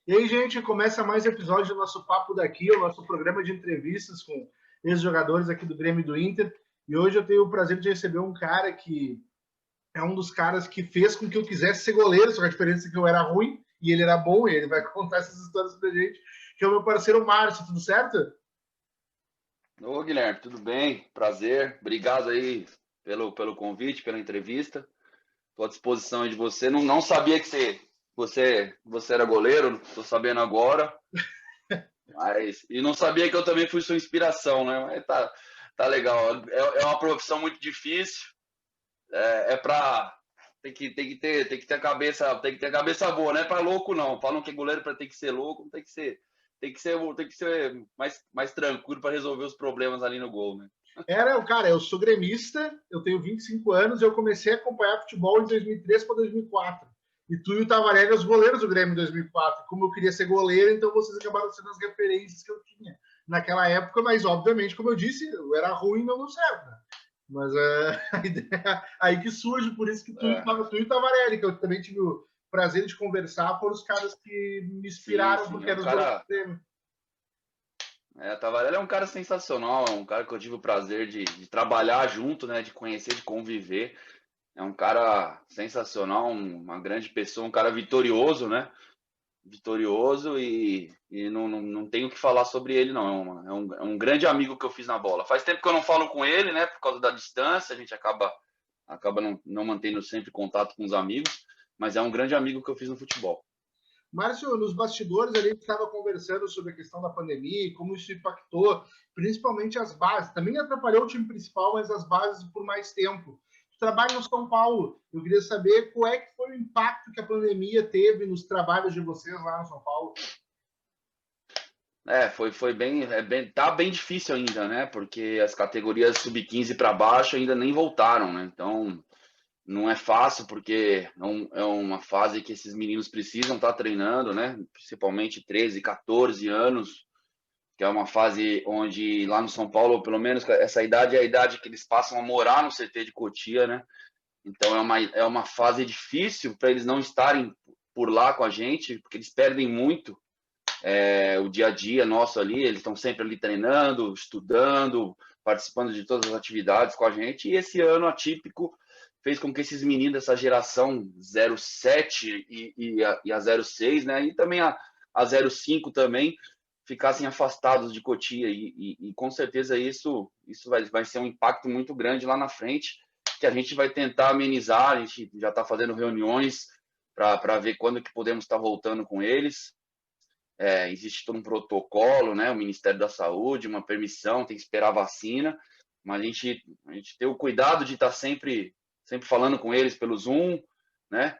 E aí, gente, começa mais um episódio do nosso Papo Daqui, o nosso programa de entrevistas com ex-jogadores aqui do Grêmio e do Inter. E hoje eu tenho o prazer de receber um cara que é um dos caras que fez com que eu quisesse ser goleiro, só que a diferença é que eu era ruim e ele era bom, e ele vai contar essas histórias pra gente, que é o meu parceiro Márcio, tudo certo? Ô, Guilherme, tudo bem? Prazer. Obrigado aí pelo convite, pela entrevista. Estou à disposição aí de você. Não sabia que você era goleiro, estou sabendo agora. E não sabia que eu também fui sua inspiração, né? Mas tá legal. É uma profissão muito difícil. É pra. Tem que ter a cabeça boa, não é para louco, não. Falam que é goleiro para ter que ser louco, tem que ser mais tranquilo para resolver os problemas ali no gol, né? Cara, eu sou gremista, eu tenho 25 anos e eu comecei a acompanhar futebol em 2003 para 2004. E tu e o Tavarelli, os goleiros do Grêmio em 2004. Como eu queria ser goleiro, então vocês acabaram sendo as referências que eu tinha naquela época, mas obviamente, como eu disse, eu era ruim não deu certo. Né? Mas a ideia, aí que surge, por isso que É, tu e o Tavarelli, que eu também tive o prazer de conversar, foram os caras que me sim, inspiraram, sim. porque eram os goleiros do Grêmio. Tavarelli é um cara sensacional, é um cara que eu tive o prazer de trabalhar junto, né? De conhecer, de conviver. É um cara sensacional, uma grande pessoa, um cara vitorioso, né? Vitorioso e não tenho o que falar sobre ele, não. É um grande amigo que eu fiz na bola. Faz tempo que eu não falo com ele, né? Por causa da distância, a gente acaba não mantendo sempre contato com os amigos, mas é um grande amigo que eu fiz no futebol. Márcio, nos bastidores ali a gente estava conversando sobre a questão da pandemia e como isso impactou, principalmente as bases. Também atrapalhou o time principal, mas as bases por mais tempo. Tu trabalha no São Paulo. Eu queria saber qual é que foi o impacto que a pandemia teve nos trabalhos de vocês lá no São Paulo. Tá bem difícil ainda, né? Porque as categorias sub-15 para baixo ainda nem voltaram, né? Então não é fácil, porque é uma fase que esses meninos precisam estar treinando, né? Principalmente 13, 14 anos, que é uma fase onde lá no São Paulo, pelo menos essa idade é a idade que eles passam a morar no CT de Cotia, né? Então é uma fase difícil para eles não estarem por lá com a gente, porque eles perdem muito o dia a dia nosso ali, eles estão sempre ali treinando, estudando, participando de todas as atividades com a gente, e esse ano atípico fez com que esses meninos dessa geração 07 e a 06, né, e também a 05 também, ficassem afastados de Cotia, e com certeza isso vai ser um impacto muito grande lá na frente, que a gente vai tentar amenizar, a gente já está fazendo reuniões para ver quando que podemos estar voltando com eles. Existe todo um protocolo, né? O Ministério da Saúde, uma permissão, tem que esperar a vacina, mas a gente tem o cuidado de estar sempre falando com eles pelo Zoom, né?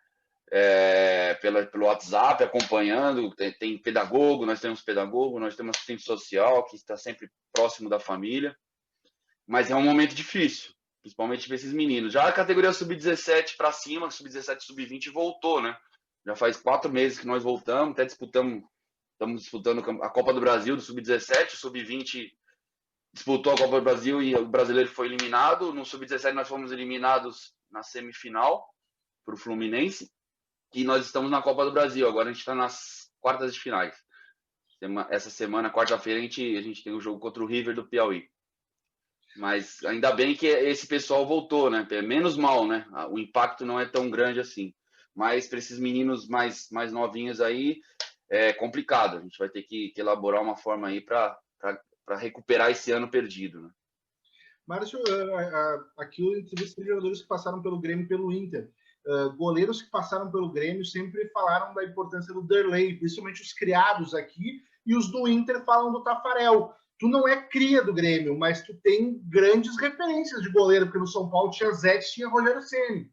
Pelo WhatsApp, acompanhando. Tem pedagogo, nós temos pedagogo, nós temos assistente social que está sempre próximo da família, mas é um momento difícil, principalmente para esses meninos. Já a categoria sub-17 para cima, sub-17 sub-20 voltou, né? Já faz 4 meses que nós voltamos, até estamos disputando a Copa do Brasil do Sub-17, o Sub-20 disputou a Copa do Brasil e o brasileiro foi eliminado. No Sub-17 nós fomos eliminados na semifinal para o Fluminense e nós estamos na Copa do Brasil. Agora a gente está nas quartas de finais. Essa semana, quarta-feira, a gente tem o jogo contra o River do Piauí. Mas ainda bem que esse pessoal voltou, né? É menos mal, né? O impacto não é tão grande assim. Mas para esses meninos mais novinhos aí, é complicado. A gente vai ter que elaborar uma forma aí para recuperar esse ano perdido, né? Márcio, aqui eu entrevistei jogadores que passaram pelo Grêmio e pelo Inter. Goleiros que passaram pelo Grêmio sempre falaram da importância do Derlei, principalmente os criados aqui, e os do Inter falam do Tafarel. Tu não é cria do Grêmio, mas tu tem grandes referências de goleiro, porque no São Paulo tinha Zete, tinha Rogério Ceni.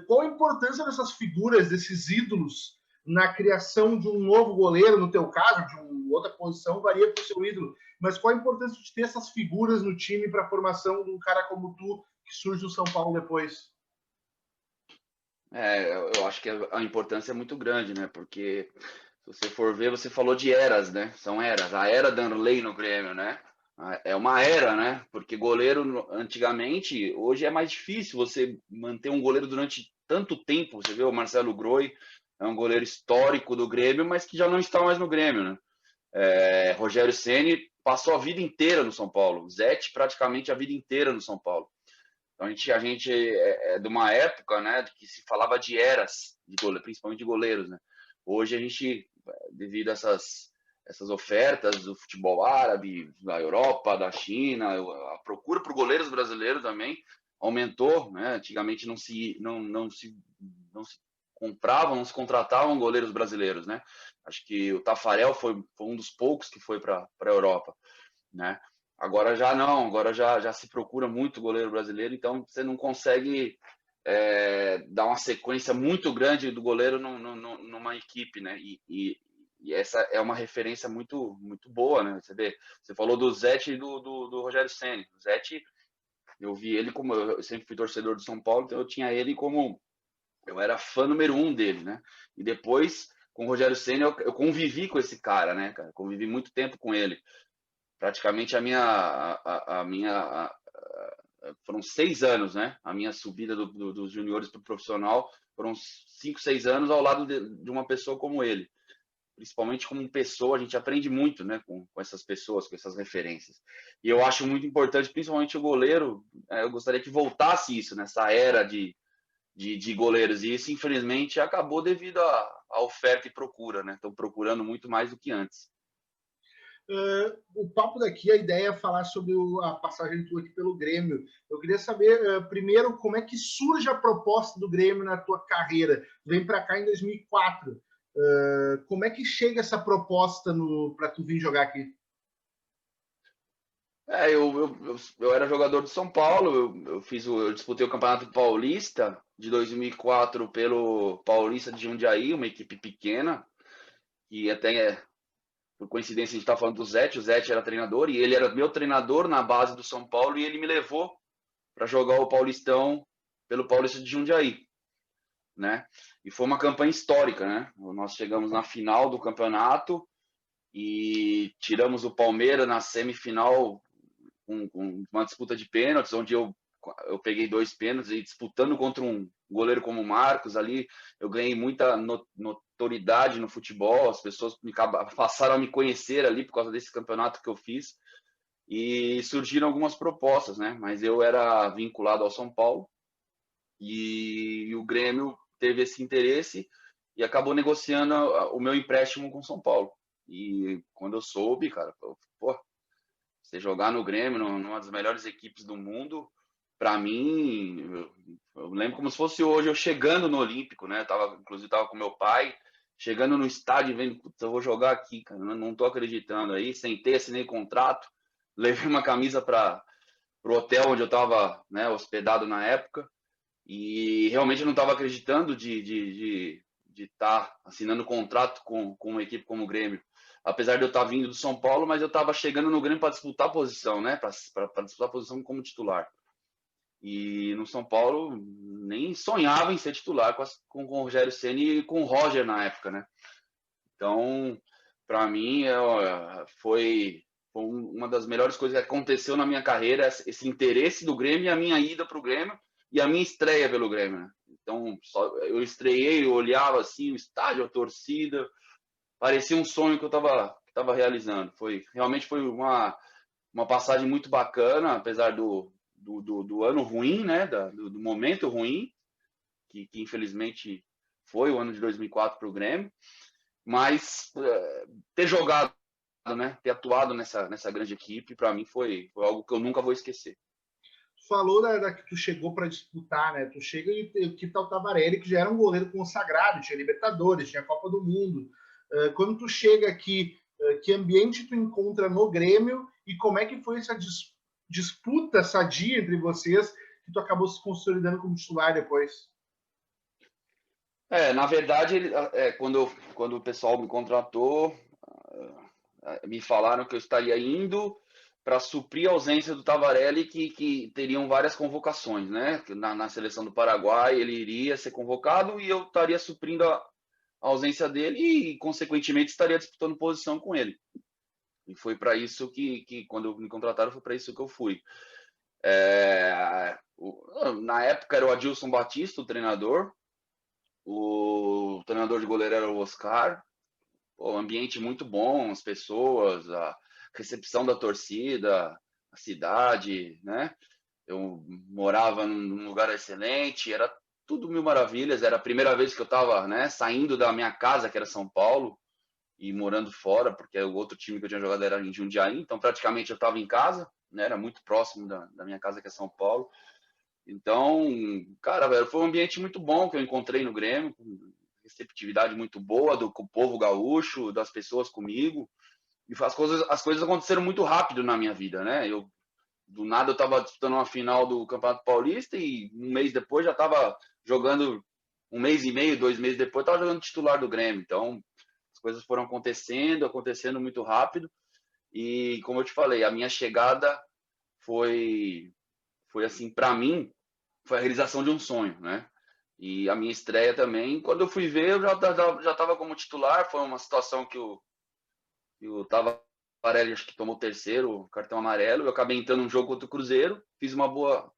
Qual a importância dessas figuras, desses ídolos, na criação de um novo goleiro, no teu caso, de uma outra posição, varia para o seu ídolo, mas qual a importância de ter essas figuras no time para a formação de um cara como tu, que surge no São Paulo depois? Eu acho que a importância é muito grande, né? Porque se você for ver, você falou de eras, né? São eras. A era Danley no Grêmio, né? É uma era, né? Porque goleiro antigamente, hoje é mais difícil você manter um goleiro durante tanto tempo. Você vê o Marcelo Groi, é um goleiro histórico do Grêmio, mas que já não está mais no Grêmio, né? Rogério Ceni passou a vida inteira no São Paulo, Zete praticamente a vida inteira no São Paulo. Então a gente é de uma época, né, que se falava de eras, de goleiro, principalmente de goleiros, né? Hoje a gente, devido a essas ofertas do futebol árabe, da Europa, da China, a procura por goleiros brasileiros também aumentou, né? Antigamente não se compravam, não se contratavam goleiros brasileiros, né? Acho que o Tafarel foi um dos poucos que foi para a Europa, né? Agora já não, agora já se procura muito goleiro brasileiro, então você não consegue dar uma sequência muito grande do goleiro numa equipe, né? E essa é uma referência muito, muito boa, né? Você vê, você falou do Zete e do Rogério Ceni. O Zete, eu vi ele como eu sempre fui torcedor do São Paulo, então eu tinha ele como eu era fã número 1 dele, né? E depois com o Rogério Ceni eu convivi com esse cara, né, cara? Convivi muito tempo com ele. Praticamente foram 6 anos, né? A minha subida dos juniores para o profissional foram 5, 6 anos ao lado de uma pessoa como ele. Principalmente como pessoa, a gente aprende muito, né? Com essas pessoas, com essas referências. E eu acho muito importante, principalmente o goleiro, eu gostaria que voltasse isso, nessa era de goleiros. E isso, infelizmente, acabou devido à oferta e procura, né? Estão procurando muito mais do que antes. O papo daqui, a ideia é falar sobre a passagem tua aqui pelo Grêmio. Eu queria saber, primeiro, como é que surge a proposta do Grêmio na tua carreira. Tu vem para cá em 2004. Como é que chega essa proposta para tu vir jogar aqui? Eu era jogador de São Paulo, eu disputei o Campeonato Paulista de 2004 pelo Paulista de Jundiaí, uma equipe pequena, e até por coincidência a gente está falando do Zete, o Zete era treinador, e ele era meu treinador na base do São Paulo, e ele me levou para jogar o Paulistão pelo Paulista de Jundiaí, né? E foi uma campanha histórica, né? Nós chegamos na final do campeonato e tiramos o Palmeiras na semifinal com uma disputa de pênaltis, onde eu peguei 2 pênaltis e disputando contra um goleiro como o Marcos ali, eu ganhei muita notoriedade no futebol, as pessoas passaram a me conhecer ali por causa desse campeonato que eu fiz, e surgiram algumas propostas, né? Mas eu era vinculado ao São Paulo e o Grêmio teve esse interesse e acabou negociando o meu empréstimo com o São Paulo. E quando eu soube, cara, pô, você jogar no Grêmio, numa das melhores equipes do mundo, para mim, eu lembro como se fosse hoje eu chegando no Olímpico, né? Inclusive tava com meu pai, chegando no estádio e vendo, eu vou jogar aqui, cara, não tô acreditando aí, sentei, assinei contrato, levei uma camisa para o hotel onde eu estava, né, hospedado na época, e realmente eu não estava acreditando de estar assinando contrato com uma equipe como o Grêmio. Apesar de eu estar vindo do São Paulo, mas eu estava chegando no Grêmio para disputar a posição, né? Para disputar a posição como titular. E no São Paulo nem sonhava em ser titular com o Rogério Ceni e com o Roger na época, né? Então, para mim, foi uma das melhores coisas que aconteceu na minha carreira, esse interesse do Grêmio e a minha ida para o Grêmio e a minha estreia pelo Grêmio, né? Então, eu estreiei, eu olhava assim, o estádio, a torcida, parecia um sonho que eu estava realizando. Realmente foi uma passagem muito bacana, apesar do ano ruim, né? Do momento ruim, que infelizmente foi o ano de 2004 para o Grêmio, mas ter jogado, né? Ter atuado nessa grande equipe, para mim foi algo que eu nunca vou esquecer. Falou da que tu chegou para disputar, né? Tu chega e o equipe tá o Tavarelli, que já era um goleiro consagrado, tinha Libertadores, tinha Copa do Mundo. Quando tu chega aqui, que ambiente tu encontra no Grêmio e como é que foi essa disputa sadia entre vocês que tu acabou se consolidando como titular depois? Na verdade, quando o pessoal me contratou, me falaram que eu estaria indo para suprir a ausência do Tavarelli, que teriam várias convocações, né? Na seleção do Paraguai ele iria ser convocado e eu estaria suprindo a ausência dele e, consequentemente, estaria disputando posição com ele. E foi para isso que, quando me contrataram, foi para isso que eu fui. Na época era o Adilson Batista, o treinador, O treinador de goleiro era o Oscar. Pô, um ambiente muito bom, as pessoas, a recepção da torcida, a cidade, né? Eu morava num lugar excelente, era tudo mil maravilhas. Era a primeira vez que eu estava, né, saindo da minha casa, que era São Paulo, e morando fora, porque o outro time que eu tinha jogado era em Jundiaí, então praticamente eu estava em casa, né? Era muito próximo da minha casa, que é São Paulo. Então, cara, velho, foi um ambiente muito bom que eu encontrei no Grêmio, com receptividade muito boa do povo gaúcho, das pessoas comigo. E as coisas aconteceram muito rápido na minha vida, né? Do nada eu estava disputando uma final do Campeonato Paulista e um mês depois já estava jogando, um mês e meio, 2 meses depois, estava jogando titular do Grêmio. Então, as coisas foram acontecendo muito rápido. E, como eu te falei, a minha chegada foi, foi assim, para mim, foi a realização de um sonho, né? E a minha estreia também, quando eu fui ver, eu já estava como titular. Foi uma situação que o Tavarelli acho que tomou o terceiro cartão amarelo. Eu acabei entrando num jogo contra o Cruzeiro, fiz uma boa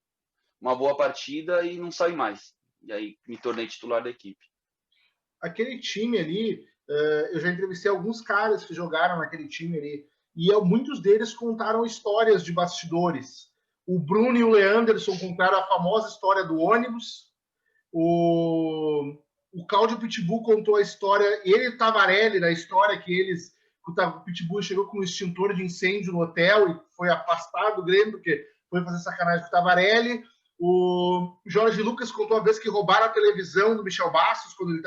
partida e não saí mais. E aí me tornei titular da equipe. Aquele time ali, eu já entrevistei alguns caras que jogaram naquele time ali, e muitos deles contaram histórias de bastidores. O Bruno e o Leanderson contaram a famosa história do ônibus. O Cláudio Pitbull contou a história, ele e o Tavarelli, na história que o Pitbull chegou com um extintor de incêndio no hotel e foi afastado do Grêmio, porque foi fazer sacanagem com o Tavarelli. O Jorge Lucas contou a vez que roubaram a televisão do Michel Bastos, quando ele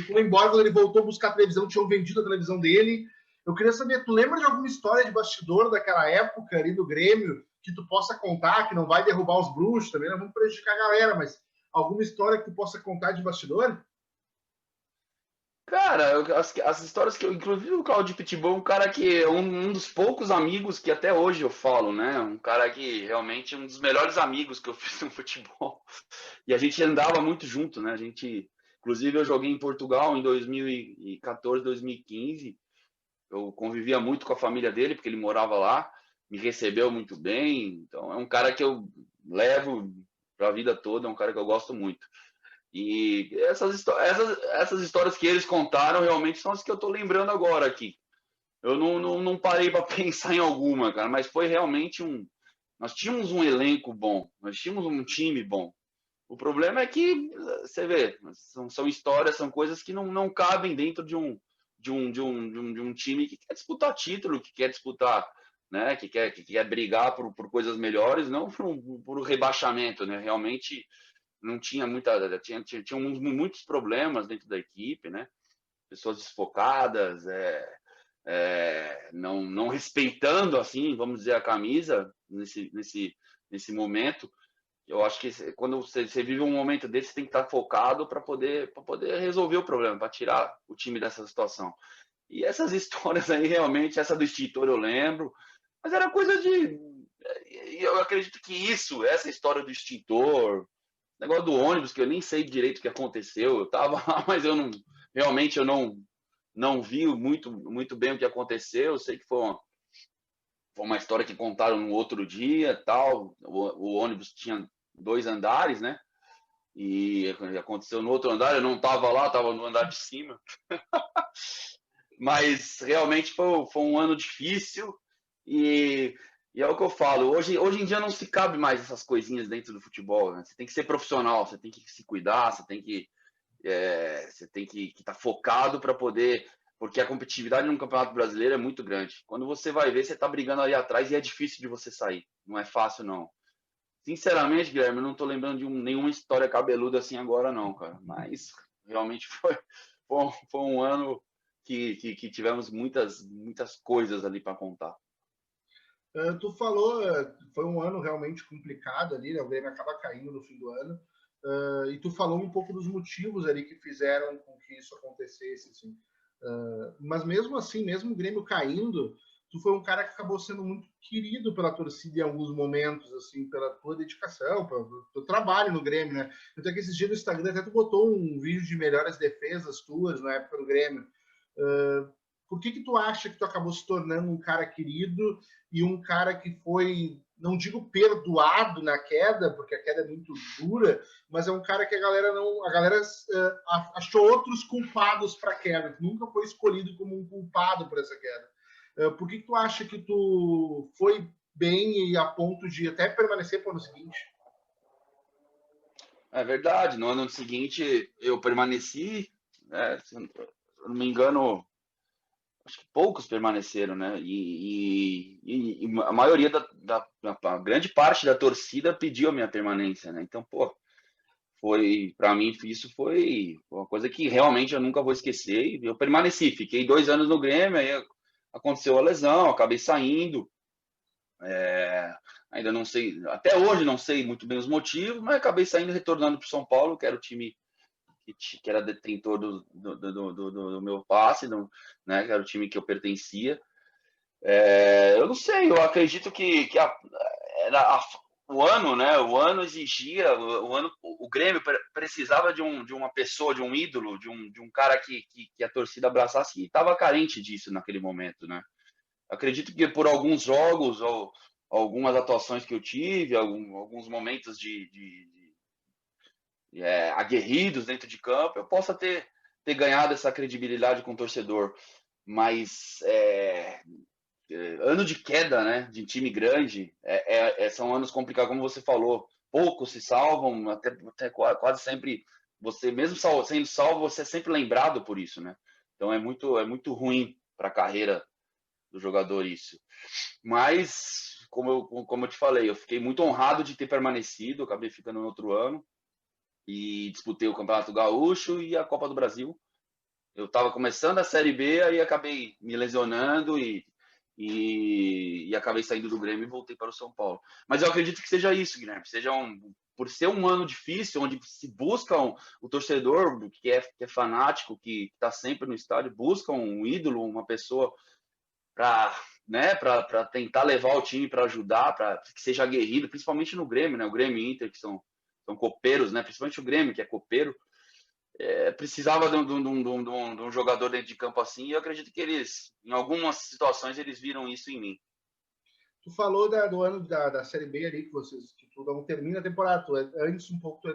foi embora, quando ele voltou a buscar a televisão, tinham vendido a televisão dele. Eu queria saber, tu lembra de alguma história de bastidor daquela época ali do Grêmio que tu possa contar, que não vai derrubar os bruxos, também não vamos prejudicar a galera, mas alguma história que tu possa contar de bastidor? Cara, as histórias que eu, inclusive o Claudio Pitbull, um cara que é um dos poucos amigos que até hoje eu falo, né? Um cara que realmente é um dos melhores amigos que eu fiz no futebol. E a gente andava muito junto, né? Inclusive eu joguei em Portugal em 2014, 2015. Eu convivia muito com a família dele, porque ele morava lá, me recebeu muito bem. Então é um cara que eu levo para a vida toda, é um cara que eu gosto muito. E essas histórias que eles contaram realmente são as que eu estou lembrando agora aqui. Eu não parei para pensar em alguma, cara, mas foi realmente um. Nós tínhamos um elenco bom, nós tínhamos um time bom. O problema é que, você vê, são histórias, são coisas que não cabem dentro de um time que quer disputar título, que quer disputar, né, que quer brigar por coisas melhores, não por rebaixamento, né? Realmente não tinha tinha muitos problemas dentro da equipe, né? Pessoas desfocadas, não respeitando, assim, vamos dizer, a camisa nesse momento. Eu acho que quando você vive um momento desse, você tem que estar focado para poder resolver o problema, para tirar o time dessa situação. E essas histórias aí, realmente, essa do extintor eu lembro, mas era coisa de. Eu acredito que essa história do extintor, negócio do ônibus, que eu nem sei direito o que aconteceu. Eu tava lá, mas realmente eu não vi muito bem o que aconteceu. Eu sei que foi uma história que contaram no outro dia, tal. O ônibus tinha 2 andares, né? E aconteceu no outro andar. Eu não estava lá, estava no andar de cima. Mas realmente foi um ano difícil e é o que eu falo. Hoje em dia não se cabe mais essas coisinhas dentro do futebol, né? Você tem que ser profissional, você tem que se cuidar, você tem que estar focado para poder. Porque a competitividade no Campeonato Brasileiro é muito grande. Quando você vai ver, você está brigando ali atrás e é difícil de você sair. Não é fácil, não. Sinceramente, Guilherme, eu não estou lembrando de nenhuma história cabeluda assim agora, não, cara. Mas realmente foi um ano que tivemos muitas coisas ali para contar. Tu falou, foi um ano realmente complicado ali, né? O Grêmio acaba caindo no fim do ano. E tu falou um pouco dos motivos ali que fizeram com que isso acontecesse, assim. Mas mesmo assim, mesmo o Grêmio caindo, tu foi um cara que acabou sendo muito querido pela torcida em alguns momentos, assim, pela tua dedicação, pelo teu trabalho no Grêmio, né? Até que esses dias no Instagram até tu botou um vídeo de melhores defesas tuas na época do Grêmio. por que tu acha que tu acabou se tornando um cara querido e um cara que foi, não digo perdoado na queda, porque a queda é muito dura, mas é um cara que a galera achou outros culpados para a queda, que nunca foi escolhido como um culpado por essa queda. Por que tu acha que tu foi bem e a ponto de até permanecer para o ano seguinte? É verdade, no ano seguinte eu permaneci, né, se eu não me engano, acho que poucos permaneceram, né? E a maioria a grande parte da torcida pediu a minha permanência, né? Então, pô, foi para mim isso foi uma coisa que realmente eu nunca vou esquecer. E eu permaneci, fiquei 2 anos no Grêmio, aí aconteceu a lesão, acabei saindo. Ainda não sei, até hoje não sei muito bem os motivos, mas acabei saindo, retornando para o São Paulo, que era o time que era detentor do meu passe, né, que era o time que eu pertencia. Eu não sei, eu acredito que o ano, né? O ano exigia, o Grêmio precisava de uma pessoa, de um ídolo, de um cara que a torcida abraçasse, e estava carente disso naquele momento, né? Acredito que por alguns jogos ou algumas atuações que eu tive, alguns momentos aguerridos dentro de campo, eu possa ter ganhado essa credibilidade com o torcedor. Mas ano de queda, né, de time grande, são anos complicados, como você falou. Poucos se salvam, até quase sempre, você mesmo sendo salvo, você é sempre lembrado por isso, né? Então é muito ruim para a carreira do jogador isso. Mas, como eu te falei, eu fiquei muito honrado de ter permanecido, acabei ficando no outro ano e disputei o Campeonato Gaúcho e a Copa do Brasil. Eu estava começando a Série B, aí acabei me lesionando e acabei saindo do Grêmio e voltei para o São Paulo. Mas eu acredito que seja isso, Guilherme, por ser um ano difícil, onde se busca o torcedor que é fanático, que está sempre no estádio, busca um ídolo, uma pessoa para, né, para tentar levar o time, para ajudar, para que seja aguerrido, principalmente no Grêmio, né? O Grêmio e Inter, que são copeiros, né? Principalmente o Grêmio, que é copeiro. Precisava de um jogador dentro de campo assim, e eu acredito que eles, em algumas situações, eles viram isso em mim. Tu falou do ano da Série B ali, que tu não termina a temporada, antes um pouco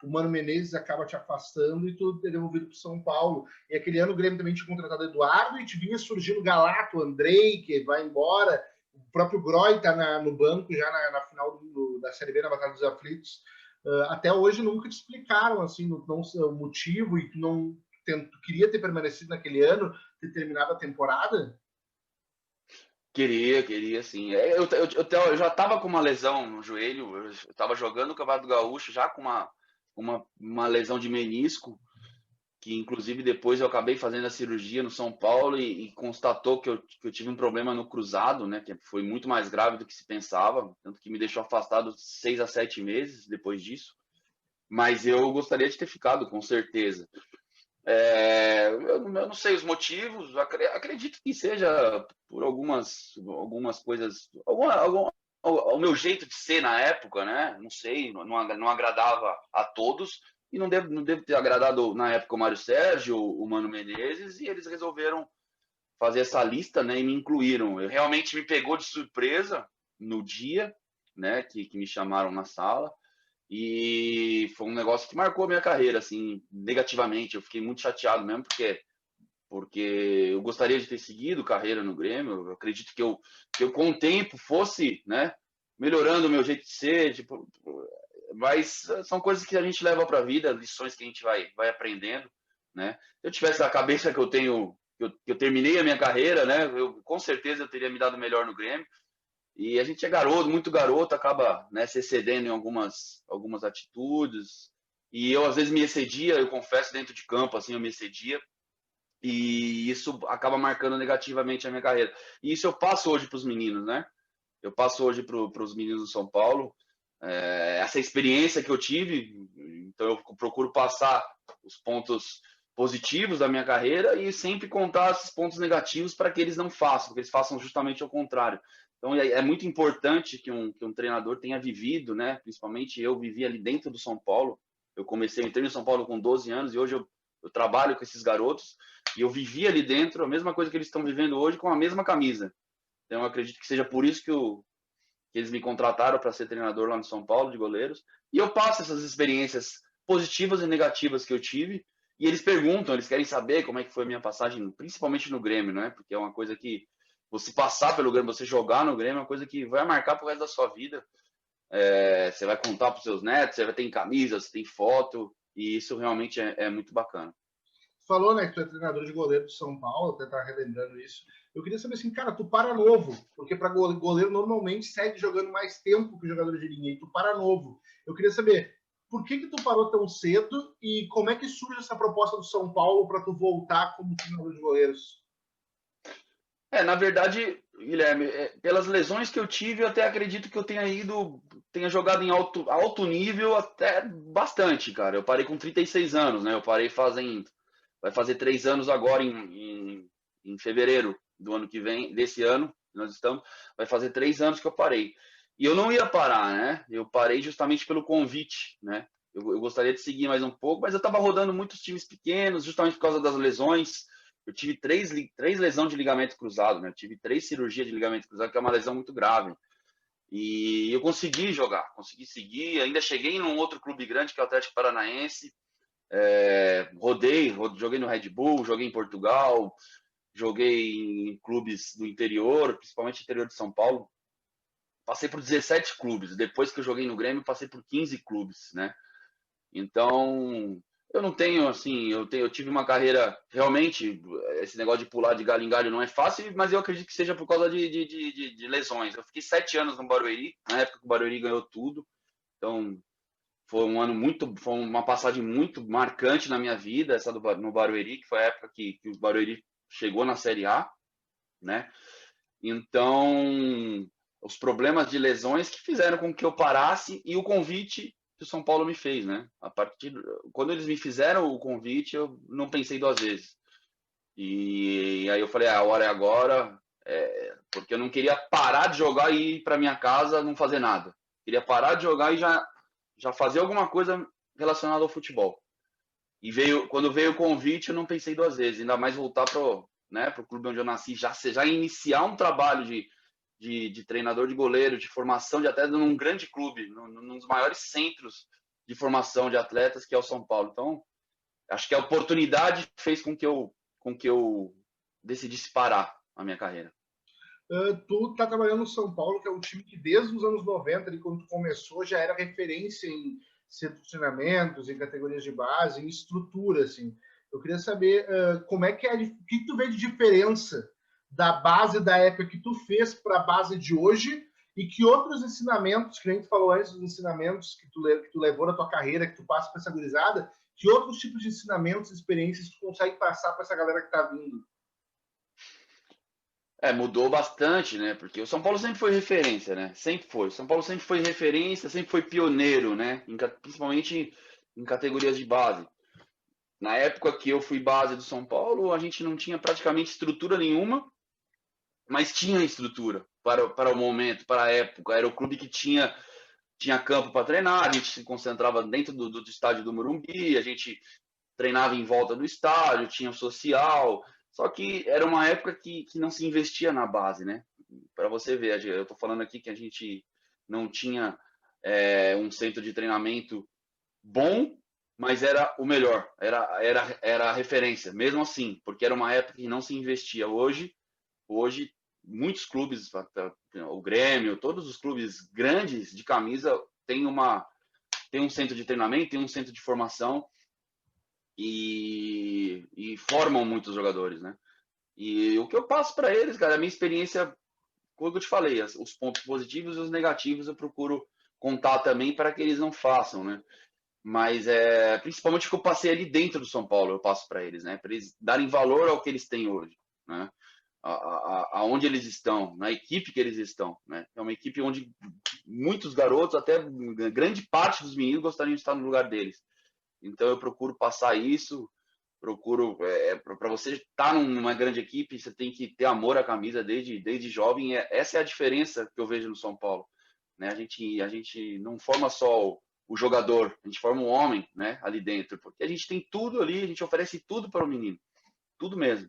o Mano Menezes acaba te afastando e tu é devolvido para São Paulo. E aquele ano o Grêmio também tinha contratado Eduardo e te vinha surgindo Galato, Andrei, que vai embora, o próprio Groy está no banco já na final da Série B, na Batalha dos Aflitos. Até hoje nunca te explicaram assim, o motivo e tu queria ter permanecido naquele ano, ter terminado a temporada? Queria, sim. Eu já estava com uma lesão no joelho, eu estava jogando o Campeonato Gaúcho já com uma lesão de menisco, que inclusive depois eu acabei fazendo a cirurgia no São Paulo e constatou que eu tive um problema no cruzado, né, que foi muito mais grave do que se pensava, tanto que me deixou afastado 6 a 7 meses depois disso. Mas eu gostaria de ter ficado, com certeza. Eu não sei os motivos, acredito que seja por algumas coisas, o meu jeito de ser na época, né? Não sei, não agradava a todos e não devo ter agradado na época o Mário Sérgio, o Mano Menezes, e eles resolveram fazer essa lista, né? E me incluíram. Eu realmente me pegou de surpresa no dia, né? Que me chamaram na sala. E foi um negócio que marcou a minha carreira, assim, negativamente. Eu fiquei muito chateado mesmo, porque eu gostaria de ter seguido carreira no Grêmio. Eu acredito que eu com o tempo fosse, né, melhorando o meu jeito de ser, tipo, mas são coisas que a gente leva para a vida, lições que a gente vai aprendendo, né? Se eu tivesse a cabeça que eu tenho, que eu terminei a minha carreira, né, com certeza eu teria me dado melhor no Grêmio. E a gente é garoto, muito garoto, acaba, né, se excedendo em algumas atitudes. E eu, às vezes, me excedia, eu confesso, dentro de campo, assim, eu me excedia. E isso acaba marcando negativamente a minha carreira. E isso eu passo hoje para os meninos, né? Eu passo hoje para os meninos do São Paulo. Essa experiência que eu tive, então eu procuro passar os pontos positivos da minha carreira e sempre contar esses pontos negativos para que eles não façam, que eles façam justamente ao contrário. Então é muito importante que um treinador tenha vivido, né? Principalmente eu vivi ali dentro do São Paulo. Eu entrei no São Paulo com 12 anos e hoje eu trabalho com esses garotos e eu vivi ali dentro a mesma coisa que eles estão vivendo hoje com a mesma camisa. Então, eu acredito que seja por isso que eles me contrataram para ser treinador lá no São Paulo de goleiros. E eu passo essas experiências positivas e negativas que eu tive. E eles perguntam, eles querem saber como é que foi a minha passagem, principalmente no Grêmio, né? Porque é uma coisa que você passar pelo Grêmio, você jogar no Grêmio, é uma coisa que vai marcar pro resto da sua vida. Você vai contar para os seus netos, você vai ter camisas, tem foto, e isso realmente é muito bacana. Falou, né, que tu é treinador de goleiro do São Paulo, até tá relembrando isso. Eu queria saber assim, cara, tu para novo, porque para goleiro normalmente segue jogando mais tempo que o jogador de linha, e tu para novo. Eu queria saber, por que tu parou tão cedo e como é que surge essa proposta do São Paulo para tu voltar como treinador de goleiros? Na verdade, Guilherme, pelas lesões que eu tive, eu até acredito que eu tenha jogado em alto nível até bastante, cara. Eu parei com 36 anos, né? Eu parei vai fazer 3 anos agora em fevereiro do ano que vem, desse ano, nós estamos, vai fazer 3 anos que eu parei. E eu não ia parar, né? Eu parei justamente pelo convite, né? Eu gostaria de seguir mais um pouco, mas eu estava rodando muitos times pequenos, justamente por causa das lesões. Eu tive três lesões de ligamento cruzado, né? Eu tive 3 cirurgias de ligamento cruzado, que é uma lesão muito grave. E eu consegui jogar, consegui seguir. Ainda cheguei num outro clube grande, que é o Atlético Paranaense. Joguei no Red Bull, joguei em Portugal, joguei em clubes do interior, principalmente interior de São Paulo. Passei por 17 clubes. Depois que eu joguei no Grêmio, passei por 15 clubes, né? Então, eu não tenho, assim, eu tive uma carreira, realmente, esse negócio de pular de galho em galho não é fácil, mas eu acredito que seja por causa de lesões. Eu fiquei 7 anos no Barueri, na época que o Barueri ganhou tudo, então foi uma passagem muito marcante na minha vida, essa no Barueri, que foi a época que o Barueri chegou na Série A, né? Então, os problemas de lesões que fizeram com que eu parasse e o convite que o São Paulo me fez, né? Quando eles me fizeram o convite, eu não pensei 2 vezes. E aí eu falei, a hora é agora, porque eu não queria parar de jogar e ir para minha casa não fazer nada. Queria parar de jogar e já fazer alguma coisa relacionada ao futebol. E quando veio o convite, eu não pensei 2 vezes, ainda mais voltar pro clube onde eu nasci, já iniciar um trabalho de treinador de goleiro, de formação de atletas num grande clube, num dos maiores centros de formação de atletas, que é o São Paulo. Então, acho que a oportunidade fez com que eu decidisse parar a minha carreira. Tu tá trabalhando no São Paulo, que é um time que desde os anos 90, ali, quando tu começou, já era referência em centros de treinamentos, em categorias de base, em estrutura, assim. Eu queria saber como é que é, o que tu vê de diferença da base da época que tu fez para a base de hoje e que outros ensinamentos, que a gente falou antes dos ensinamentos que tu levou na tua carreira, que tu passa para essa gurizada, que outros tipos de ensinamentos, experiências tu consegue passar para essa galera que tá vindo? Mudou bastante, né? Porque o São Paulo sempre foi referência, né? Sempre foi. O São Paulo sempre foi referência, sempre foi pioneiro, né? Principalmente em categorias de base. Na época que eu fui base do São Paulo, a gente não tinha praticamente estrutura nenhuma, mas tinha estrutura para o momento, para a época. Era o clube que tinha campo para treinar, a gente se concentrava dentro do estádio do Morumbi, a gente treinava em volta do estádio, tinha social. Só que era uma época que não se investia na base, né? Para você ver, eu estou falando aqui que a gente não tinha um centro de treinamento bom, mas era o melhor, era a referência, mesmo assim, porque era uma época que não se investia. Hoje muitos clubes, o Grêmio, todos os clubes grandes de camisa tem um centro de treinamento, tem um centro de formação e formam muitos jogadores, né? E o que eu passo para eles, cara, a minha experiência, como eu te falei, os pontos positivos e os negativos eu procuro contar também para que eles não façam, né? Mas principalmente o que eu passei ali dentro do São Paulo, eu passo para eles, né? Para eles darem valor ao que eles têm hoje, né? Aonde eles estão, na equipe que eles estão, né? É uma equipe onde muitos garotos, até grande parte dos meninos gostariam de estar no lugar deles. Então eu procuro passar isso, para você estar numa grande equipe, você tem que ter amor à camisa desde jovem. Essa é a diferença que eu vejo no São Paulo, né? A gente não forma só o jogador, a gente forma um homem, né, ali dentro, porque a gente tem tudo ali, a gente oferece tudo para o menino, tudo mesmo.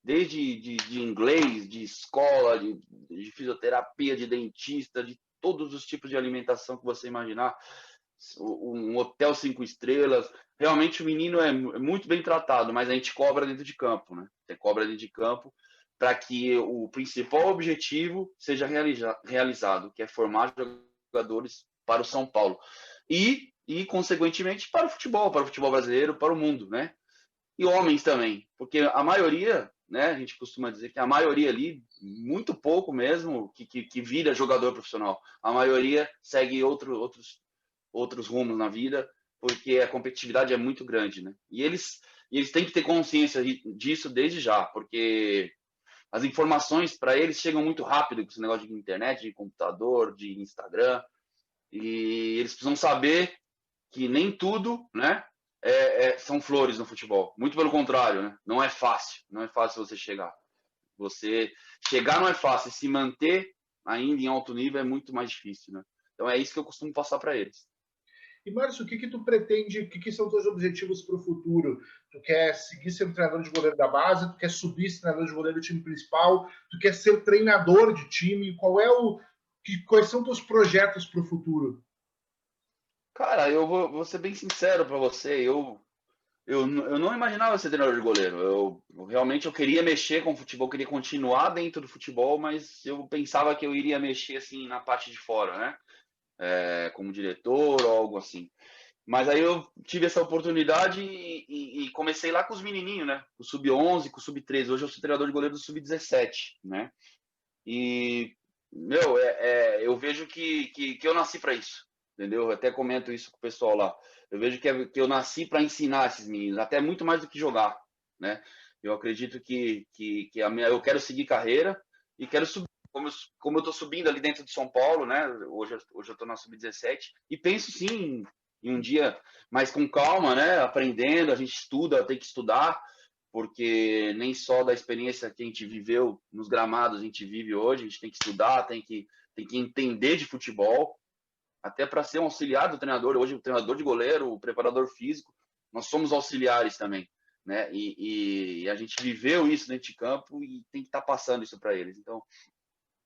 Desde de inglês, de escola, de fisioterapia, de dentista, de todos os tipos de alimentação que você imaginar, um hotel 5 estrelas. Realmente o menino é muito bem tratado, mas a gente cobra dentro de campo, né? Você cobra dentro de campo para que o principal objetivo seja realizado, que é formar jogadores para o São Paulo. E consequentemente, para o futebol brasileiro, para o mundo, né? E homens também, porque a maioria, né, a gente costuma dizer que a maioria ali, muito pouco mesmo, que vira jogador profissional. A maioria segue outros rumos na vida, porque a competitividade é muito grande, né? E eles têm que ter consciência disso desde já, porque as informações para eles chegam muito rápido com esse negócio de internet, de computador, de Instagram, e eles precisam saber que nem tudo, né, são flores no futebol. Muito pelo contrário, né? Não é fácil você chegar. Você chegar não é fácil, e se manter ainda em alto nível é muito mais difícil, né? Então é isso que eu costumo passar para eles. E, Márcio, o que tu pretende, o que são teus objetivos para o futuro? Tu quer seguir sendo treinador de goleiro da base? Tu quer subir ser treinador de goleiro do time principal? Tu quer ser treinador de time? Quais são teus projetos para o futuro? Cara, eu vou ser bem sincero para você, eu não imaginava ser treinador de goleiro. Realmente eu queria mexer com o futebol, queria continuar dentro do futebol, mas eu pensava que eu iria mexer assim na parte de fora, né? Como diretor ou algo assim. Mas aí eu tive essa oportunidade e comecei lá com os menininhos, né? Com o sub-11, com o sub-13. Hoje eu sou treinador de goleiro do sub-17, né? E, meu, eu vejo que eu nasci para isso, entendeu? Eu até comento isso com o pessoal lá. Eu vejo que eu nasci para ensinar esses meninos, até muito mais do que jogar, né? Eu acredito eu quero seguir carreira e quero subir. Como eu estou subindo ali dentro de São Paulo, né? Hoje eu estou na sub-17 e penso sim em um dia, mas com calma, né? Aprendendo, a gente estuda, tem que estudar, porque nem só da experiência que a gente viveu nos gramados a gente vive hoje, a gente tem que estudar, tem que entender de futebol, até para ser um auxiliar do treinador. Hoje, o treinador de goleiro, o preparador físico, nós somos auxiliares também, né? E a gente viveu isso dentro de campo e tem que estar passando isso para eles. Então,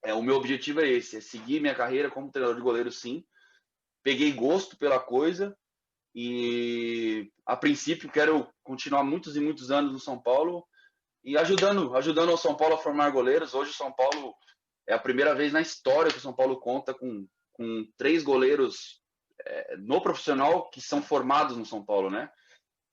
o meu objetivo é esse, é seguir minha carreira como treinador de goleiro, sim. Peguei gosto pela coisa e, a princípio, quero continuar muitos e muitos anos no São Paulo e ajudando o São Paulo a formar goleiros. Hoje o São Paulo é a primeira vez na história que o São Paulo conta com 3 goleiros no profissional que são formados no São Paulo, né?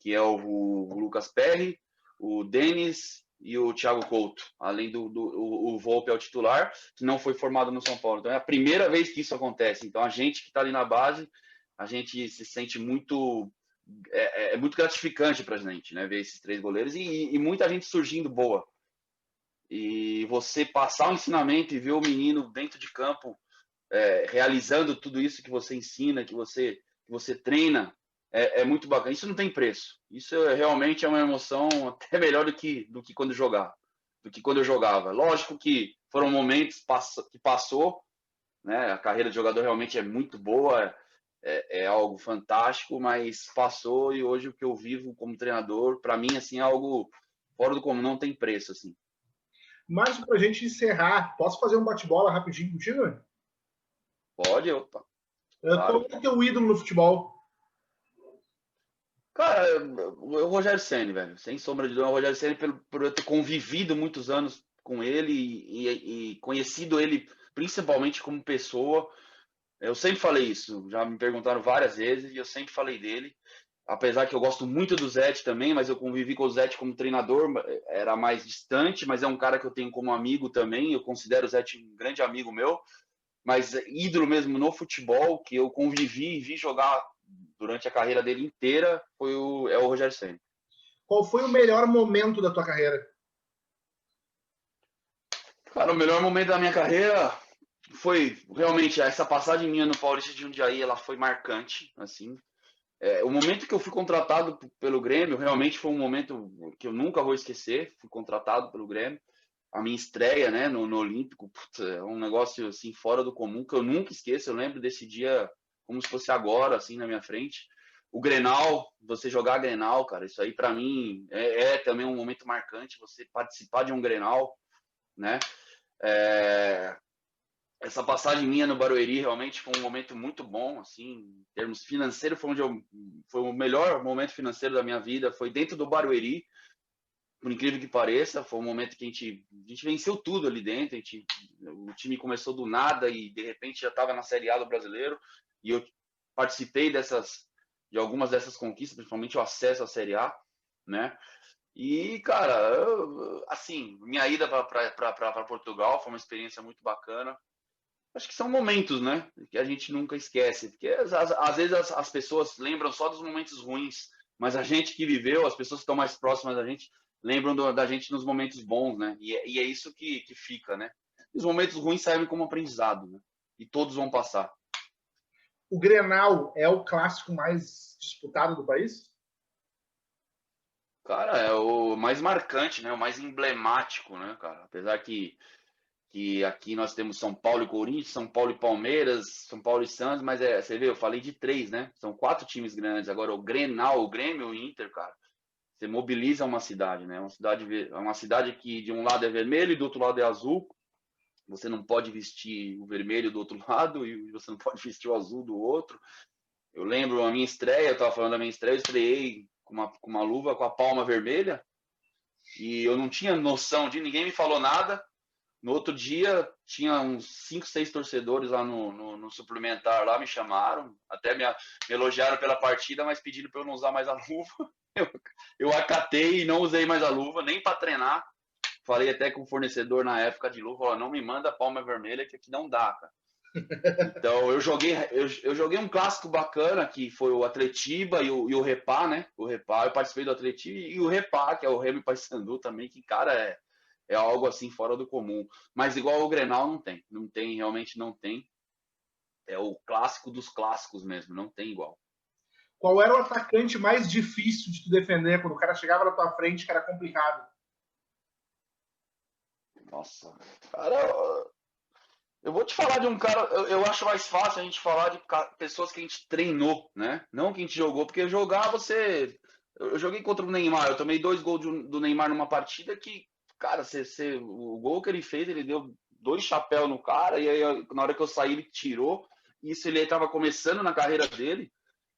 Que é o Lucas Perry, o Denis e o Thiago Couto, além o Volpe é o titular, que não foi formado no São Paulo. Então é a primeira vez que isso acontece. Então a gente que está ali na base, a gente se sente muito muito gratificante para a gente, né, ver esses 3 goleiros e muita gente surgindo boa. E você passar o ensinamento e ver o menino dentro de campo realizando tudo isso que você ensina, que você treina, é muito bacana. Isso não tem preço. Isso realmente é uma emoção até melhor do que quando eu jogava. Lógico que foram momentos que passou, né? A carreira de jogador realmente é muito boa, é algo fantástico, mas passou e hoje o que eu vivo como treinador, para mim, assim, é algo fora do comum, não tem preço, assim. Mas para a gente encerrar, posso fazer um bate-bola rapidinho contigo? Pode, opa, Qual claro. é o teu ídolo no futebol? Cara, o Rogério Ceni, velho, sem sombra de dúvida, o Rogério Ceni, por eu ter convivido muitos anos com ele e conhecido ele principalmente como pessoa. Eu sempre falei isso, já me perguntaram várias vezes e eu sempre falei dele. Apesar que eu gosto muito do Zete também, mas eu convivi com o Zete como treinador, era mais distante, mas é um cara que eu tenho como amigo também. Eu considero o Zete um grande amigo meu, mas ídolo mesmo no futebol, que eu convivi e vi jogar durante a carreira dele inteira, é o Rogério Ceni. Qual foi o melhor momento da tua carreira? Cara, o melhor momento da minha carreira foi realmente essa passagem minha no Paulista de Jundiaí, ela foi marcante, assim. O momento que eu fui contratado pelo Grêmio, realmente foi um momento que eu nunca vou esquecer. Fui contratado pelo Grêmio. A minha estreia, né, no Olímpico, putz, é um negócio assim fora do comum que eu nunca esqueço. Eu lembro desse dia como se fosse agora, assim, na minha frente. O Grenal, você jogar Grenal, cara, isso aí para mim é também um momento marcante, você participar de um Grenal, né? Essa passagem minha no Barueri realmente foi um momento muito bom, assim, em termos financeiros, foi o melhor momento financeiro da minha vida, foi dentro do Barueri, por incrível que pareça, foi um momento que a gente venceu tudo ali dentro, o time começou do nada e de repente já estava na Série A do Brasileiro, e eu participei de algumas dessas conquistas, principalmente o acesso à Série A, né? E, cara, assim, minha ida para Portugal foi uma experiência muito bacana. Acho que são momentos, né? Que a gente nunca esquece. Porque às vezes as pessoas lembram só dos momentos ruins, mas a gente que viveu, as pessoas que estão mais próximas da gente, lembram da gente nos momentos bons, né? E é isso que fica, né? Os momentos ruins servem como aprendizado, né? E todos vão passar. O Grenal é o clássico mais disputado do país? Cara, é o mais marcante, né? O mais emblemático, né, cara? Apesar que aqui nós temos São Paulo e Corinthians, São Paulo e Palmeiras, São Paulo e Santos, mas você vê, eu falei de 3, né? São 4 times grandes. Agora o Grenal, o Grêmio, o Inter, cara, você mobiliza uma cidade, né? Uma cidade que de um lado é vermelho e do outro lado é azul. Você não pode vestir o vermelho do outro lado e você não pode vestir o azul do outro. Eu lembro a minha estreia, eu estava falando da minha estreia, eu estreiei com uma luva com a palma vermelha e eu não tinha noção ninguém me falou nada. No outro dia, tinha uns 5, 6 torcedores lá no suplementar, lá me chamaram, até me elogiaram pela partida, mas pediram para eu não usar mais a luva. Eu acatei e não usei mais a luva, nem para treinar. Falei até com o fornecedor na época de luva, falou, não me manda palma vermelha, que aqui não dá, cara. Então, eu joguei um clássico bacana, que foi o Atletiba e o Repá, né? O Repá, eu participei do Atletiba e o Repá, que é o Remy Paysandu também, que, cara, é algo assim fora do comum. Mas igual o Grenal não tem. Não tem, realmente não tem. É o clássico dos clássicos mesmo, não tem igual. Qual era o atacante mais difícil de tu defender? Quando o cara chegava na tua frente, que era complicado. Nossa, cara, eu vou te falar de um cara, eu acho mais fácil a gente falar de pessoas que a gente treinou, né? Não que a gente jogou, porque jogar você. Eu joguei contra o Neymar, eu tomei 2 gols do Neymar numa partida que, cara, o gol que ele fez, ele deu 2 chapéus no cara, e aí na hora que eu saí, ele tirou. Isso ele estava começando na carreira dele,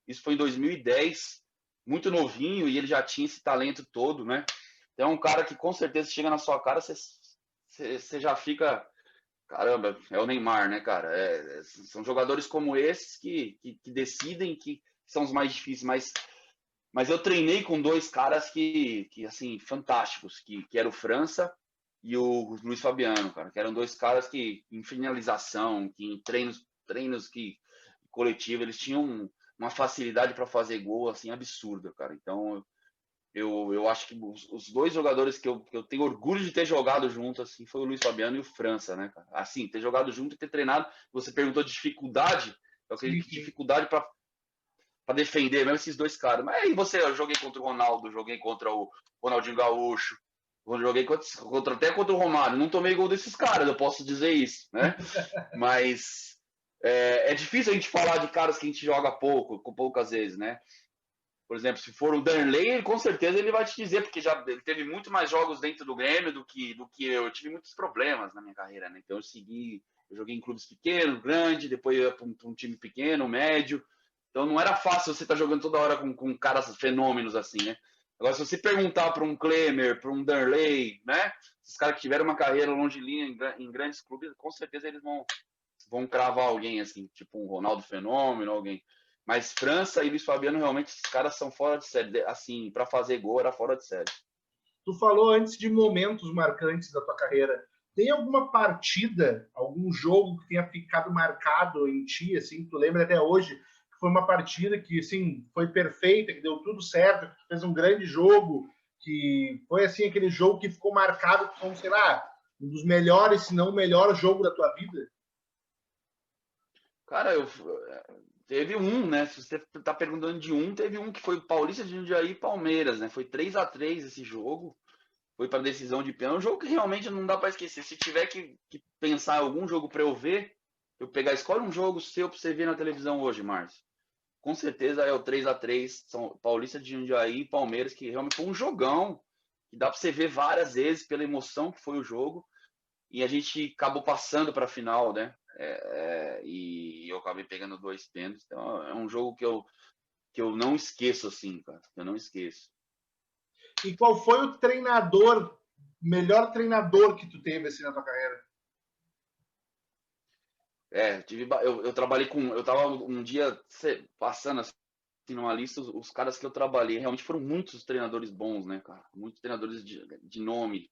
isso foi em 2010, muito novinho, e ele já tinha esse talento todo, né? Então é um cara que com certeza chega na sua cara, você já fica. Caramba, é o Neymar, né, cara? São jogadores como esses que decidem que são os mais difíceis, mas eu treinei com 2 caras que assim, fantásticos, que era o França e o Luiz Fabiano, cara, que eram 2 caras que em finalização, que em treinos que coletivo, eles tinham uma facilidade para fazer gol assim absurda, cara. Então, eu acho que os 2 jogadores que eu tenho orgulho de ter jogado junto, assim, foi o Luiz Fabiano e o França, né, cara? Assim, ter jogado junto e ter treinado. Você perguntou de dificuldade, eu acredito que dificuldade para defender mesmo esses 2 caras. Mas aí eu joguei contra o Ronaldo, joguei contra o Ronaldinho Gaúcho, joguei até contra o Romário. Não tomei gol desses caras, eu posso dizer isso, né? Mas é difícil a gente falar de caras que a gente joga pouco, com poucas vezes, né? Por exemplo, se for o Darley, com certeza ele vai te dizer, porque ele teve muito mais jogos dentro do Grêmio do que eu. Eu tive muitos problemas na minha carreira, né? Então eu joguei em clubes pequenos, grandes, depois eu ia para um time pequeno, médio. Então não era fácil você estar jogando toda hora com caras fenômenos assim, né? Agora, se você perguntar para um Klemer, para um Darley, né? Esses caras que tiveram uma carreira longilínea em grandes clubes, com certeza eles vão cravar alguém assim, tipo um Ronaldo Fenômeno, alguém. Mas França e Luiz Fabiano, realmente, esses caras são fora de série. Assim, para fazer gol, era fora de série. Tu falou antes de momentos marcantes da tua carreira. Tem alguma partida, algum jogo que tenha ficado marcado em ti, assim, que tu lembra até hoje, que foi uma partida que, assim, foi perfeita, que deu tudo certo, que tu fez um grande jogo, que foi, assim, aquele jogo que ficou marcado como, sei lá, um dos melhores, se não o melhor jogo da tua vida? Cara, teve um, né? Se você tá perguntando de um, teve um que foi Paulista de Jundiaí e Palmeiras, né? Foi 3-3 esse jogo. Foi para decisão de pênalti. Um jogo que realmente não dá para esquecer. Se tiver que pensar em algum jogo para eu ver, eu pegar, escolhe um jogo seu para você ver na televisão hoje, Márcio. Com certeza é o 3-3, São Paulista de Jundiaí e Palmeiras, que realmente foi um jogão, que dá para você ver várias vezes pela emoção que foi o jogo, e a gente acabou passando para a final, né? E eu acabei pegando 2 pênaltis, então é um jogo que eu não esqueço, assim, cara, eu não esqueço. E qual foi o melhor treinador que tu teve assim na tua carreira? Eu trabalhei eu tava um dia passando assim numa lista, os caras que eu trabalhei, realmente foram muitos treinadores bons, né, cara? Muitos treinadores de nome,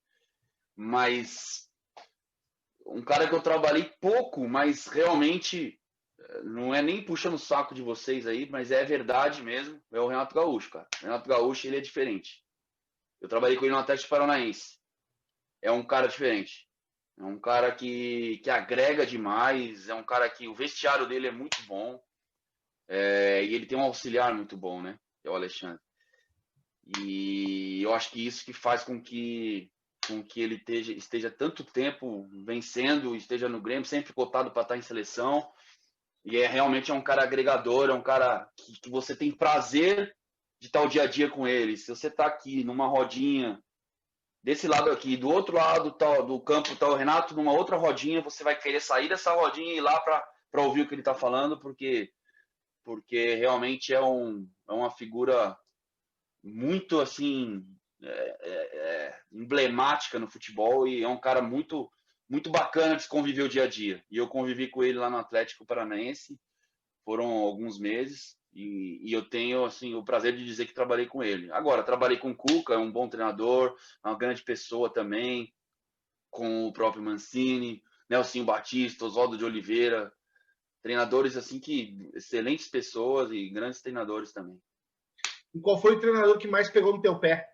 mas um cara que eu trabalhei pouco, mas realmente não é nem puxando o saco de vocês aí, mas é verdade mesmo, é o Renato Gaúcho, cara. O Renato Gaúcho, ele é diferente. Eu trabalhei com ele no Atlético Paranaense. É um cara diferente. É um cara que agrega demais, é um cara que o vestiário dele é muito bom, e ele tem um auxiliar muito bom, né? Que é o Alexandre. E eu acho que isso que faz com que ele esteja tanto tempo vencendo, esteja no Grêmio, sempre cotado para estar em seleção. E realmente é um cara agregador, é um cara que você tem prazer de estar o dia a dia com ele. Se você está aqui numa rodinha, desse lado aqui, do outro lado do campo está o Renato, numa outra rodinha, você vai querer sair dessa rodinha e ir lá para ouvir o que ele está falando, porque realmente é uma figura muito assim emblemática no futebol e é um cara muito muito bacana de se conviver o dia a dia. E eu convivi com ele lá no Atlético Paranaense, foram alguns meses e eu tenho assim o prazer de dizer que trabalhei com ele. Agora trabalhei com o Cuca, é um bom treinador, é uma grande pessoa também, com o próprio Mancini, Nelsinho Batista, Oswaldo de Oliveira, treinadores assim que excelentes pessoas e grandes treinadores também. E qual foi o treinador que mais pegou no teu pé?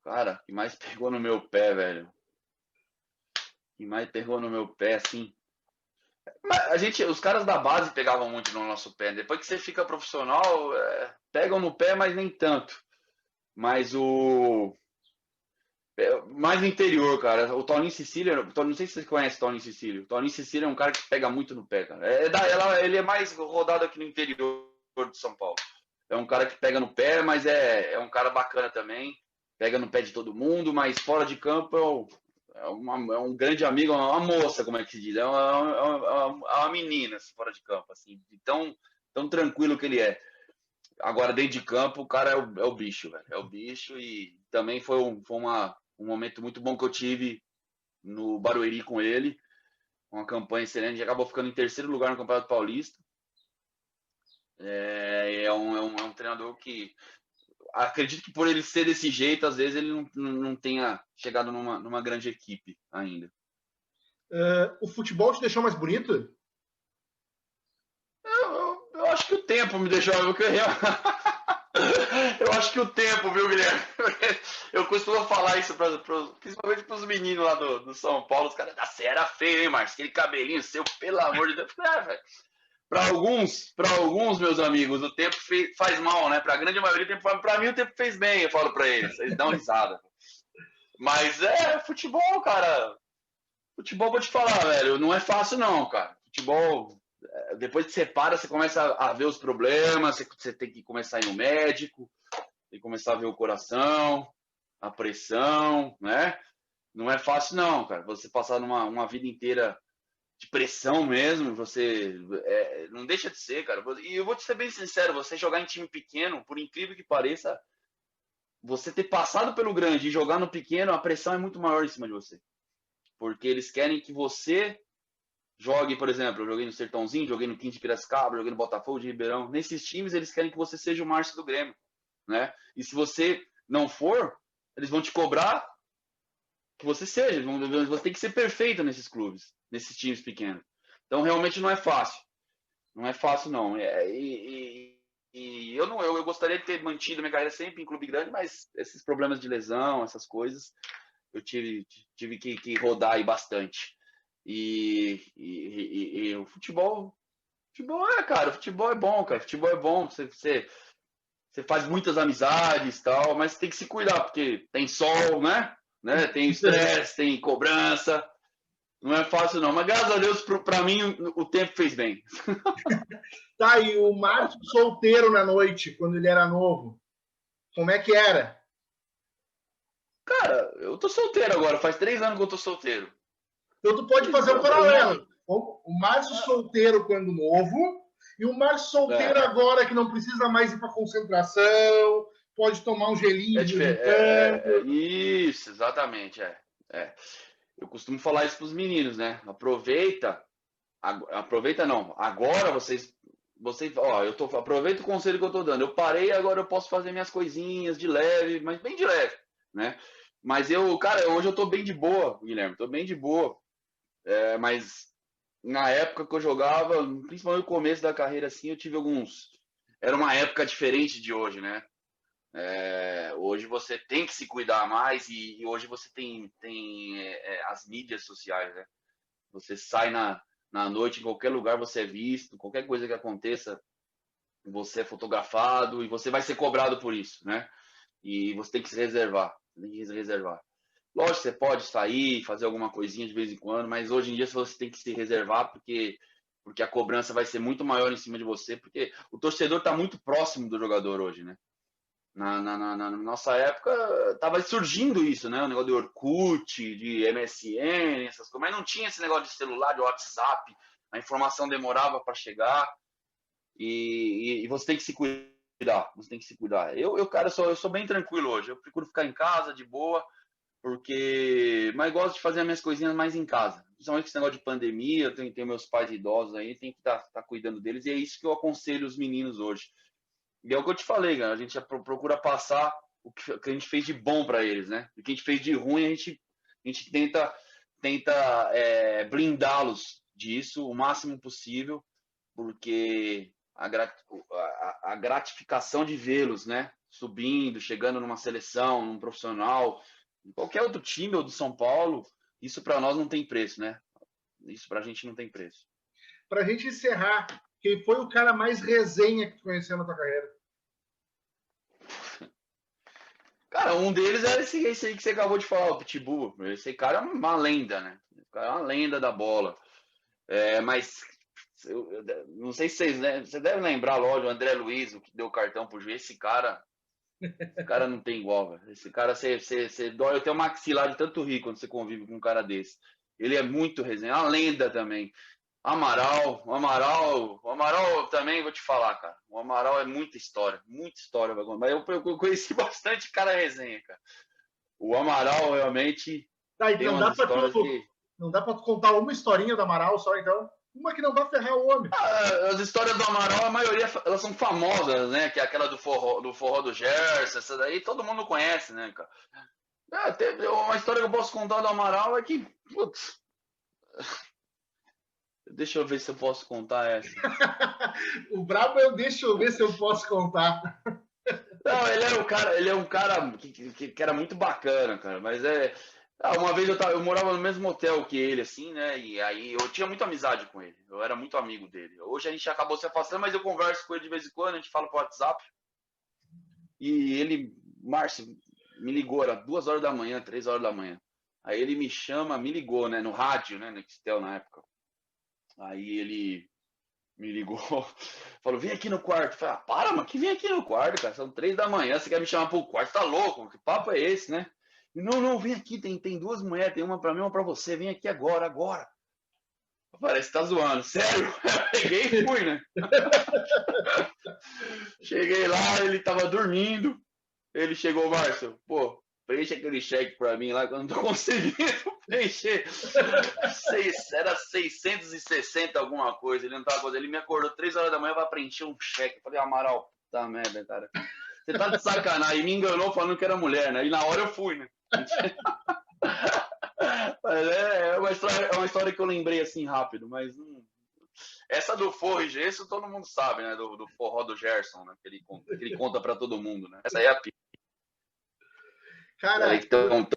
Cara, que mais pegou no meu pé, velho. Que mais pegou no meu pé, assim. Os caras da base pegavam muito no nosso pé. Depois que você fica profissional, pegam no pé, mas nem tanto. Mas mais no interior, cara. O Toninho Cecília, não sei se você conhece o Toninho Cecília. O Toninho Cecília é um cara que pega muito no pé, cara. Ele é mais rodado aqui no interior de São Paulo. É um cara que pega no pé, mas é um cara bacana também. Pega no pé de todo mundo, mas fora de campo é um grande amigo, uma moça, como é que se diz? É uma menina assim, fora de campo, assim, tão tranquilo que ele é. Agora, dentro de campo, o cara é o bicho, velho. É o bicho e também foi um momento muito bom que eu tive no Barueri com ele. Uma campanha excelente. A gente acabou ficando em terceiro lugar no Campeonato Paulista. É um treinador que acredito que por ele ser desse jeito, às vezes ele não tenha chegado numa grande equipe ainda. O futebol te deixou mais bonito? Eu acho que o tempo me deixou. Eu acho que o tempo, viu, Guilherme? Eu costumo falar isso principalmente para os meninos lá do São Paulo. Os caras, você era feio, hein, Marcos? Aquele cabelinho seu, pelo amor de Deus. Velho. Para alguns, meus amigos, o tempo faz mal, né? Para a grande maioria, o tempo faz. Para mim, o tempo fez bem, eu falo para eles. Eles dão risada. Mas futebol, cara. Futebol, vou te falar, velho, não é fácil, não, cara. Futebol, depois que você para, você começa a ver os problemas, você tem que começar a ir no médico, tem que começar a ver o coração, a pressão, né? Não é fácil, não, cara. Você passar uma vida inteira de pressão mesmo, não deixa de ser, cara. E eu vou te ser bem sincero, você jogar em time pequeno, por incrível que pareça, você ter passado pelo grande e jogar no pequeno, a pressão é muito maior em cima de você. Porque eles querem que você jogue, por exemplo, eu joguei no Sertãozinho, joguei no 15 de Piracicaba, joguei no Botafogo de Ribeirão. Nesses times, eles querem que você seja o Márcio do Grêmio, né? E se você não for, eles vão te cobrar que você seja. Você tem que ser perfeito nesses clubes, nesses times pequenos. Então, realmente não é fácil. Não é fácil, não. E eu gostaria de ter mantido minha carreira sempre em clube grande, mas esses problemas de lesão, essas coisas, eu tive que rodar aí bastante. E o futebol cara, o futebol é bom, cara, futebol é bom, você faz muitas amizades e tal, mas tem que se cuidar, porque tem sol, né? Tem estresse, tem cobrança, Não é fácil, não. Mas graças a Deus, para mim, o tempo fez bem. Tá, e o Márcio solteiro na noite, quando ele era novo, como é que era? Cara, eu tô solteiro agora. Faz 3 anos que eu tô solteiro. Então tu pode fazer um Eu não... paralelo. O Márcio solteiro quando novo e o Márcio solteiro agora que não precisa mais ir para concentração, pode tomar um gelinho de vez em quando. Isso, exatamente. É. Eu costumo falar isso para os meninos, né? Aproveita não. Agora ó, aproveita o conselho que eu tô dando. Eu parei, agora eu posso fazer minhas coisinhas de leve, mas bem de leve, né? Mas cara, hoje eu tô bem de boa, Guilherme, tô bem de boa. Mas na época que eu jogava, principalmente no começo da carreira, assim, eu tive alguns. Era uma época diferente de hoje, né? Hoje você tem que se cuidar mais e hoje você tem as mídias sociais, né? Você sai na noite, em qualquer lugar você é visto, qualquer coisa que aconteça, você é fotografado e você vai ser cobrado por isso, né? E você tem que se reservar, tem que se reservar. Lógico, você pode sair, fazer alguma coisinha de vez em quando, mas hoje em dia você tem que se reservar porque a cobrança vai ser muito maior em cima de você, porque o torcedor está muito próximo do jogador hoje, né? Na nossa época estava surgindo isso, né? O negócio de Orkut, de MSN, essas coisas, mas não tinha esse negócio de celular, de WhatsApp, a informação demorava para chegar e você tem que se cuidar, você tem que se cuidar. Cara, eu sou bem tranquilo hoje, eu procuro ficar em casa de boa, mas gosto de fazer as minhas coisinhas mais em casa. Principalmente com esse negócio de pandemia, eu tenho meus pais idosos aí, tem que tá cuidando deles, e é isso que eu aconselho os meninos hoje. E é o que eu te falei, cara, a gente procura passar o que a gente fez de bom para eles, né? O que a gente fez de ruim, a gente tenta blindá-los disso o máximo possível, porque a gratificação de vê-los, né? Subindo, chegando numa seleção, num profissional, em qualquer outro time ou do São Paulo, isso para nós não tem preço, né? Isso para a gente não tem preço. Para a gente encerrar, quem foi o cara mais resenha que tu conheceu na tua carreira? Cara, um deles é esse aí que você acabou de falar, o Pitbull. Esse cara é uma lenda, né? Esse cara é uma lenda da bola. Mas eu não sei se vocês lembram, você deve lembrar, lógico, o André Luiz, o que deu o cartão pro juiz. Esse cara não tem igual, velho. Esse cara, você dói até o maxilar de tanto rir quando você convive com um cara desse. Ele é muito resenha, é uma lenda também. O Amaral também vou te falar, cara. O Amaral é muita história, mas eu conheci bastante cara resenha, cara. O Amaral realmente Tá, tem então umas histórias que. não dá para tu contar uma historinha do Amaral só, então? Uma que não vai ferrar o homem. As histórias do Amaral, a maioria elas são famosas, né? Que é aquela do forró do Gerson, essa daí todo mundo conhece, né, cara? Uma história que eu posso contar do Amaral é que, putz, deixa eu ver se eu posso contar essa. O brabo deixa eu ver se eu posso contar. Não, ele é um cara que era muito bacana, cara, mas uma vez eu morava no mesmo hotel que ele, assim, né? E aí eu tinha muita amizade com ele. Eu era muito amigo dele. Hoje a gente acabou se afastando, mas eu converso com ele de vez em quando, a gente fala por WhatsApp. E ele, Márcio, me ligou, era 2 horas da manhã, 3 horas da manhã. Aí ele me ligou, né? No rádio, né? No Nextel na época. Aí ele me ligou, falou, vem aqui no quarto. Eu falei, para, mano, que vem aqui no quarto, cara. São 3 da manhã, você quer me chamar pro quarto? Tá louco? Que papo é esse, né? E, não, vem aqui, tem duas mulheres, tem uma pra mim, uma pra você. Vem aqui agora. Parece que tá zoando. Sério? Eu peguei e fui, né? Cheguei lá, ele tava dormindo. Ele chegou, Márcio, pô, preenche aquele cheque pra mim lá que eu não tô conseguindo preencher. Era 660 alguma coisa. Ele não tava fazendo. Ele me acordou 3 horas da manhã pra preencher um cheque. Eu falei, Amaral, tá merda, cara. Você tá de sacanagem. E me enganou falando que era mulher, né? E na hora eu fui, né? Mas é uma história que eu lembrei assim rápido, mas não. Essa do forró e gesso todo mundo sabe, né? Do forró do Gerson, né? Que ele conta pra todo mundo, né? Essa aí é a pica. Cara, Peraí que estão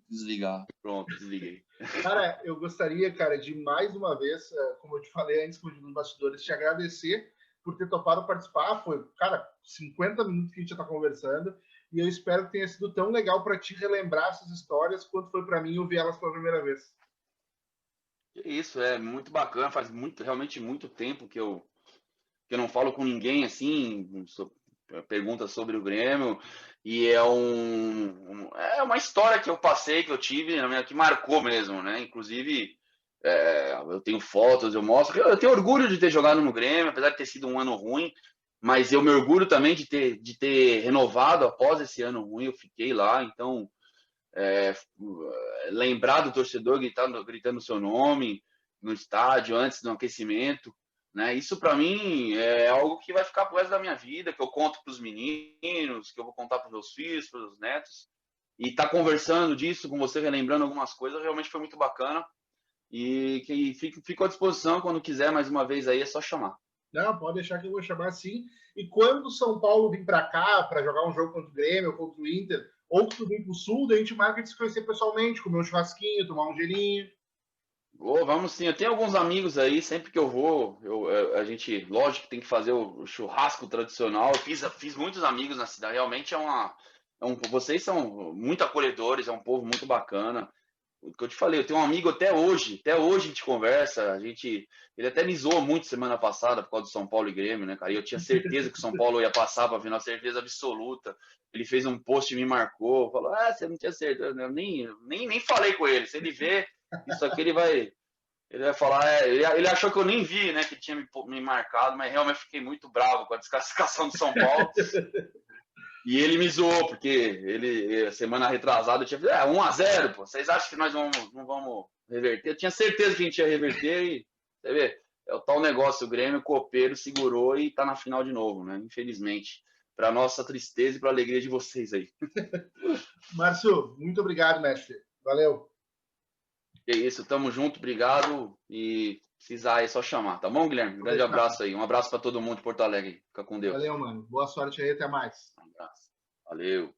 desligar. Pronto, desliguei. cara, eu gostaria, cara, de mais uma vez, como eu te falei antes nos bastidores, te agradecer por ter topado participar. Foi, cara, 50 minutos que a gente já está conversando e eu espero que tenha sido tão legal para ti relembrar essas histórias quanto foi para mim ouvir elas pela primeira vez. Isso é muito bacana, faz realmente muito tempo que eu não falo com ninguém assim, pergunta sobre o Grêmio, e é uma história que eu passei, que eu tive, que marcou mesmo, né? Inclusive, eu tenho fotos, eu mostro. Eu tenho orgulho de ter jogado no Grêmio, apesar de ter sido um ano ruim, mas eu me orgulho também de ter renovado após esse ano ruim, eu fiquei lá, então é, lembrar do torcedor gritando o seu nome no estádio antes do aquecimento, né? Isso para mim é algo que vai ficar pro resto da minha vida, que eu conto para os meninos, que eu vou contar para os meus filhos, para os netos. E estar conversando disso com você, relembrando algumas coisas, realmente foi muito bacana. E que fico à disposição quando quiser mais uma vez aí, é só chamar. Não, pode deixar que eu vou chamar sim. E quando o São Paulo vir para cá para jogar um jogo contra o Grêmio ou contra o Inter, ou que tu vir para o Sul, daí a gente marca de se conhecer pessoalmente, comer um churrasquinho, tomar um gelinho. Oh, vamos sim, eu tenho alguns amigos aí, sempre que eu vou, a gente, lógico que tem que fazer o churrasco tradicional. Eu fiz muitos amigos na cidade, realmente vocês são muito acolhedores, é um povo muito bacana. O que eu te falei, eu tenho um amigo até hoje a gente conversa, ele até me zoou muito semana passada por causa do São Paulo e Grêmio, né, cara? E eu tinha certeza que o São Paulo ia passar para a final, certeza absoluta. Ele fez um post e me marcou, falou: você não tinha certeza, eu nem falei com ele. Se ele vê isso aqui, ele vai falar, ele achou que eu nem vi, né, que tinha me marcado, mas realmente fiquei muito bravo com a desclassificação do São Paulo. E ele me zoou, porque semana retrasada, eu tinha falado, 1-0, pô. Vocês acham que nós não vamos reverter? Eu tinha certeza que a gente ia reverter e, você vê, é o tal negócio, o Grêmio copeiro segurou e tá na final de novo, né? Infelizmente. Para nossa tristeza e para alegria de vocês aí. Márcio, muito obrigado, mestre. Valeu. É isso, tamo junto, obrigado. E precisar é só chamar, tá bom, Guilherme? Um grande abraço aí. Um abraço para todo mundo de Porto Alegre. Fica com Deus. Valeu, mano. Boa sorte aí, até mais. Um abraço. Valeu.